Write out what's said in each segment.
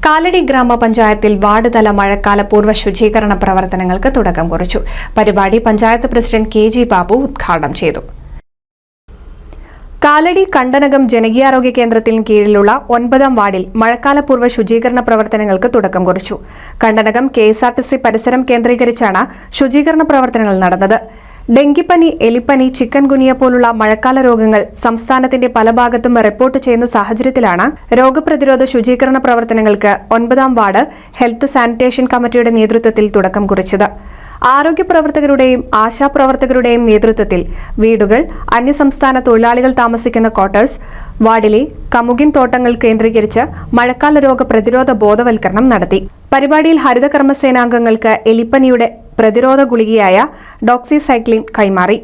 കാലടി ഗ്രാമപഞ്ചായത്തിൽ വാർഡ് തല മഴക്കാല പൂർവ്വ ശുചീകരണ പ്രവർത്തനങ്ങൾക്ക് തുടക്കം കുറിച്ചു. പരിപാടി പഞ്ചായത്ത് പ്രസിഡന്റ് KG ബാബു ഉദ്ഘാടനം ചെയ്തു. കാലടി കണ്ടനകം ജനകീയാരോഗ്യ കേന്ദ്രത്തിന് കീഴിലുള്ള 9ാം വാർഡിൽ മഴക്കാലപൂർവ്വ ശുചീകരണ പ്രവർത്തനങ്ങൾക്ക് തുടക്കം കുറിച്ചു. കണ്ടനകം KSRTC പരിസരം കേന്ദ്രീകരിച്ചാണ് ശുചീകരണ പ്രവർത്തനങ്ങൾ നടന്നത്. ഡെങ്കിപ്പനി, എലിപ്പനി, ചിക്കൻ ഗുനിയ പോലുള്ള മഴക്കാല രോഗങ്ങൾ സംസ്ഥാനത്തിന്റെ പല ഭാഗത്തും റിപ്പോർട്ട് ചെയ്യുന്ന സാഹചര്യത്തിലാണ് രോഗപ്രതിരോധ ശുചീകരണ പ്രവർത്തനങ്ങൾക്ക് 9ാം വാർഡ് ഹെൽത്ത് സാനിറ്റേഷൻ കമ്മിറ്റിയുടെ നേതൃത്വത്തിൽ തുടക്കം കുറിച്ചത്. ആരോഗ്യ പ്രവർത്തകരുടെയും ആശാപ്രവർത്തകരുടെയും നേതൃത്വത്തിൽ വീടുകൾ, അന്യസംസ്ഥാന തൊഴിലാളികൾ താമസിക്കുന്ന ക്വാർട്ടേഴ്സ്, വാർഡിലെ കമുകിൻ തോട്ടങ്ങൾ കേന്ദ്രീകരിച്ച് മഴക്കാല രോഗ പ്രതിരോധ ബോധവൽക്കരണം നടത്തി. പരിപാടിയിൽ ഹരിതകർമ്മസേനാംഗങ്ങൾക്ക് എലിപ്പനിയുടെ പ്രതിരോധ ഗുളികയായ ഡോക്സിസൈക്ലിൻ കൈമാറി.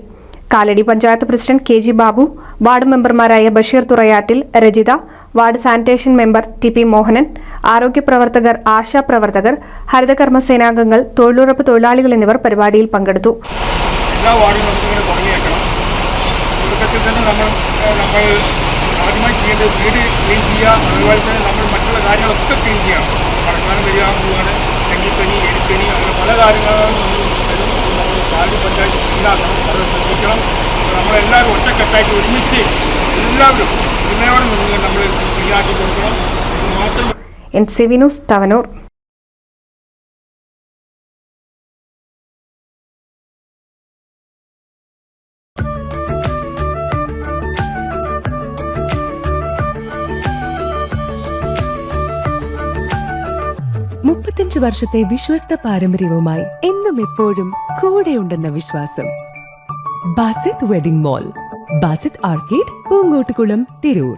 Kalady panchayat president KG Babu, ward മെമ്പർമാരായ Basheer Thurayattil, Rajitha, ward sanitation member TP Mohanan, ആരോഗ്യ പ്രവർത്തകർ, ആശാപ്രവർത്തകർ, ഹരിതകർമ്മസേനാംഗങ്ങൾ, തൊഴിലുറപ്പ് തൊഴിലാളികൾ എന്നിവർ പരിപാടിയിൽ പങ്കെടുത്തു. എല്ലാ വാർഡിലും നമുക്കിങ്ങനെ തുടങ്ങിയേക്കണം. തുടക്കത്തിൽ തന്നെ നമ്മൾ ആദ്യമായി ചെയ്യേണ്ടത് വീട് ക്ലീൻ ചെയ്യുക. അതുപോലെ തന്നെ നമ്മൾ മറ്റുള്ള കാര്യങ്ങളൊക്കെ ക്ലീൻ ചെയ്യണം. മഴക്കാലം വരികയാണ്. ഡെങ്കിപ്പനി, എലിപ്പനി, അങ്ങനെ പല കാര്യങ്ങളും നമ്മൾ കാലടി പഞ്ചായത്ത് ഉണ്ടാക്കണം. അത് ശ്രദ്ധിക്കണം. നമ്മളെല്ലാവരും ഒറ്റക്കെട്ടായിട്ട് ഒരുമിച്ച് എല്ലാവരും ഇതിനോട് നിന്ന് നമ്മൾ ക്ലീനാക്കി കൊടുക്കണം. ഇത് മാത്രം. NCV news, Thavanur. വർഷത്തെ വിശ്വസ്ത പാരമ്പര്യവുമായി എന്നും എപ്പോഴും കൂടെയുണ്ടെന്ന വിശ്വാസം. Basith wedding mall, Basith arcade, Poongottukulam, Tirur.